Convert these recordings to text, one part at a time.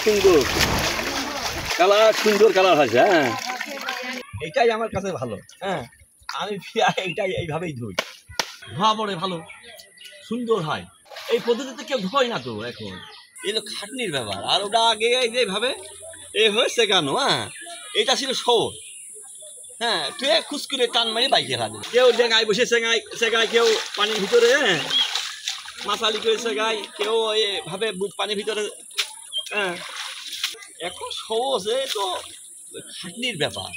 সুন্দর কালার, সুন্দর কালার হয়েছে। হ্যাঁ, এটাই আমার কাছে ভালো। হ্যাঁ, আমি এইটাই এইভাবেই ধুই। ধোয়া পড়ে ভালো, সুন্দর হয়। এই পদ্ধতিতে কেউ ধোয় না তো এখন, এগুলো খাটনির ব্যাপার। আর ওটা আগে যেভাবে এ হয়েছে কেন, হ্যাঁ, এটা ছিল শোর। হ্যাঁ, তুই খুচকুরে টান মারি বাইকে হাতে কেউ ডেঙায় বসে সেগায়, কেউ পানির ভিতরে মাছালি করে সেগায়, কেউ এভাবে পানির ভিতরে। হ্যাঁ, এখন সহজ, এ তো খাটনির ব্যাপার,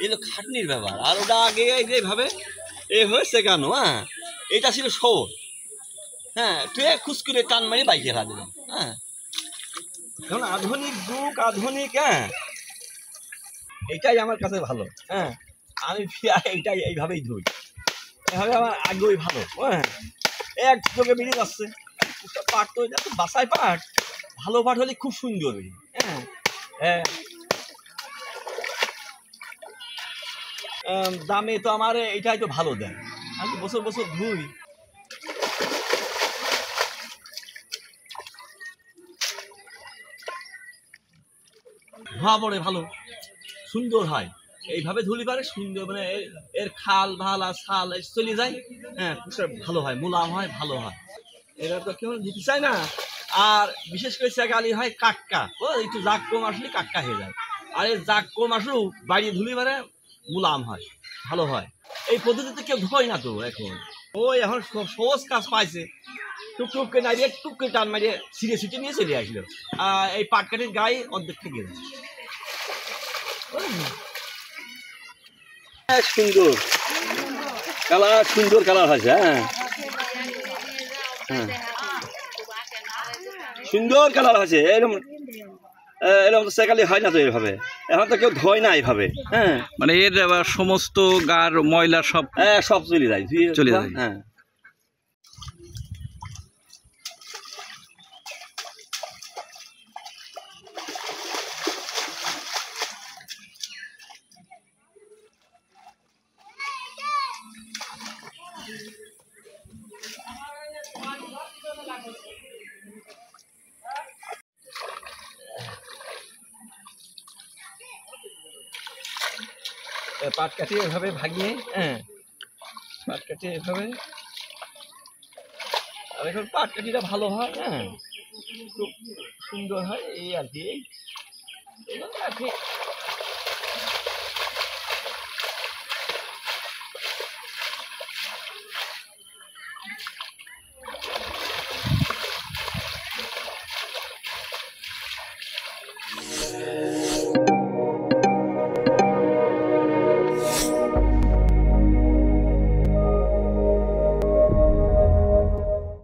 এগুলো খাটনির ব্যাপার। আর ওটা আগে যেভাবে এ হয়েছে কেন, হ্যাঁ, এটা ছিল শোর। হ্যাঁ, তুই খুচকুরে টান মারি বাইকে হাতে। হ্যাঁ, এখন আধুনিক যুগ, আধুনিক। হ্যাঁ, এটাই আমার কাছে ভালো। হ্যাঁ, আমি এইটাই এইভাবেই ধুই। এভাবে আমার আগেই ভালো। হ্যাঁ, এক চোখে বেরিয়ে যাচ্ছে। পাট তো এটা তো বাসায় পাট, ভালো পাট হলে খুব সুন্দর। হ্যাঁ, হ্যাঁ, দামে তো আমার এইটাই তো ভালো দেয়। আমি বছর বছর ধুই। ধোয়া পড়ে ভালো, সুন্দর হয়। এইভাবে ধুলি পারে সুন্দর, মানে এর খাল ভাল আর ছাল চলে যায়। হ্যাঁ, ভালো হয়, মুলাম হয়, ভালো হয়। এরা তো কেউ দিতে চায় না। আর বিশেষ করে সেগালি হয় কাটকা, ও একটু জাগ কম আসলে কাটকা হয়ে যায়। আর এই জাগ কম আসলেও বাড়িয়ে ধুলি পারে মুলাম হয়, ভালো হয়। এই পদ্ধতিতে কেউ ধোয় না তো এখন। ওই এখন সহজ কাজ পাইছে, টুকটুক করে নাড়িয়ে টুক করে টান মারিয়ে ছিঁড়ে ছিটে নিয়ে চলে আসলো। এই পাটকাঠির গায়ে অর্ধেক থেকে যায়। সুন্দর কালার, সুন্দর কালার হয়েছে। হ্যাঁ, হ্যাঁ, সুন্দর কালার হয়েছে। এরকম এরকম তো সেকালি হয় না তো এইভাবে, এখন তো কেউ ধোয় না এইভাবে। হ্যাঁ, মানে এর সমস্ত গার ময়লা সব সব চলে যায়, চলে যায়। হ্যাঁ, পাট কাটিয়ে এভাবে ভাগিয়ে, হ্যাঁ, পাট কাটিয়ে এভাবে। আর এখন পাট কাঠিটা ভালো হয়। হ্যাঁ, খুব সুন্দর হয়, এই আর কি। আর কি